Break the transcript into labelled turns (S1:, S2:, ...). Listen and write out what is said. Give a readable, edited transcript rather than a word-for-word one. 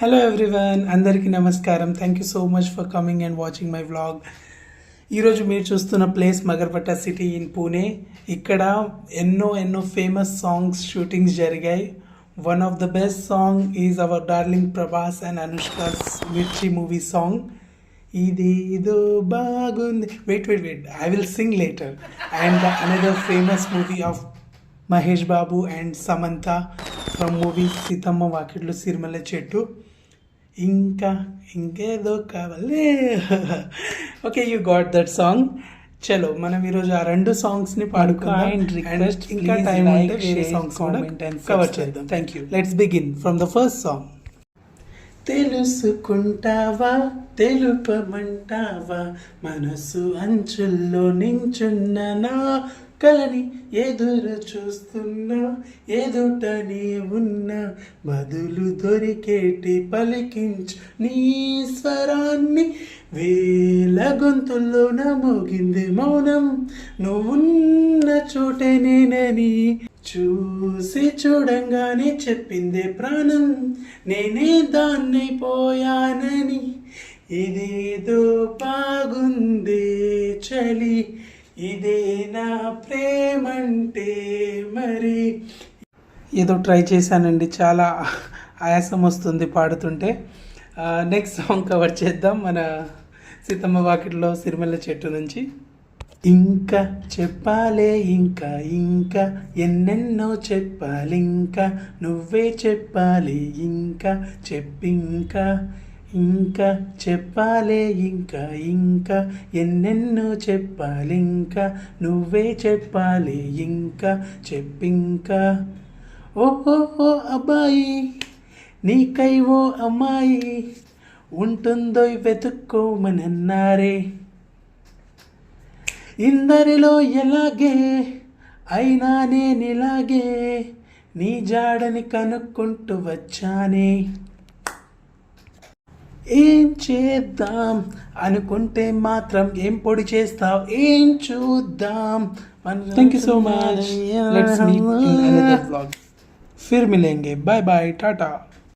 S1: Hello everyone, అందరికీ నమస్కారం. Thank you so much for coming and watching my vlog. ఈరోజు మీరు చూస్తున్న place Magarpatta city in Pune. ఇక్కడ ఎన్నో ఫేమస్ సాంగ్స్ షూటింగ్స్ జరిగాయి. One of the best song is our darling Prabhas and Anushka's Mirchi movie song. ఇదేదో బాగుంది, wait I will sing later. And another famous movie of Mahesh Babu and Samantha from movie Seethamma Vakitlo Sirimalle Chettu. ఇంకేదో కావాలి. Okay, you got that song. చలో మనం ఈరోజు ఆ రెండు సాంగ్స్ని పాడుకుందాం. ఇంకా టైం ఉంటే వేరే సాంగ్స్ కూడా కవర్ చేద్దాం. Thank you. Let's begin from the first song. తెలుసుకుంటావా, తెలుపమంటావా, మనసు అంచుల్లో నించున్న నా కలని ఎదురు చూస్తున్నా, ఎదుటనే ఉన్నా, బదులు దొరికేటి పలికించు నీ స్వరాన్ని. వేల గొంతుల్లో మోగింది మౌనం, నువ్వున్న చోటే నేనని. చూసి చూడంగానే చెప్పిందే ప్రాణం, నేనే దాన్నైపోయానని. ఇదేదో బాగుందే చలి, ఇదే నా ప్రేమంటే మరి. ఏదో ట్రై చేశానండి, చాలా ఆయాసం వస్తుంది పాడుతుంటే. నెక్స్ట్ సాంగ్ కవర్ చేద్దాం, మన సీతమ్మ వాకిట్లో సిరిమల్ల చెట్టు నుంచి. ఇంకా చెప్పాలే, ఇంకా ఇంకా ఎన్నెన్నో చెప్పాలి, ఇంకా నువ్వే చెప్పాలి, ఇంకా చెప్పింకా. ఇంకా చెప్పాలే, ఇంకా ఇంకా ఎన్నెన్నో చెప్పాలి, ఇంకా నువ్వే చెప్పాలి, ఇంకా చెప్పింకా. ఓహో అబ్బాయి, నీకై ఓ అమ్మాయి ఉంటుందో వెతుక్కోమనన్నారే. ఇందరిలో ఎలాగే అయినా నేనిలాగే నీ జాడని కనుక్కుంటూ వచ్చానే. ఏం చేద్దాం అనుకుంటే మాత్రం ఏం పొడి చేస్తావు, ఏం చూద్దాం. Thank you so much. Let's meet in another vlog. फिर मिलेंगे. Bye bye, Tata.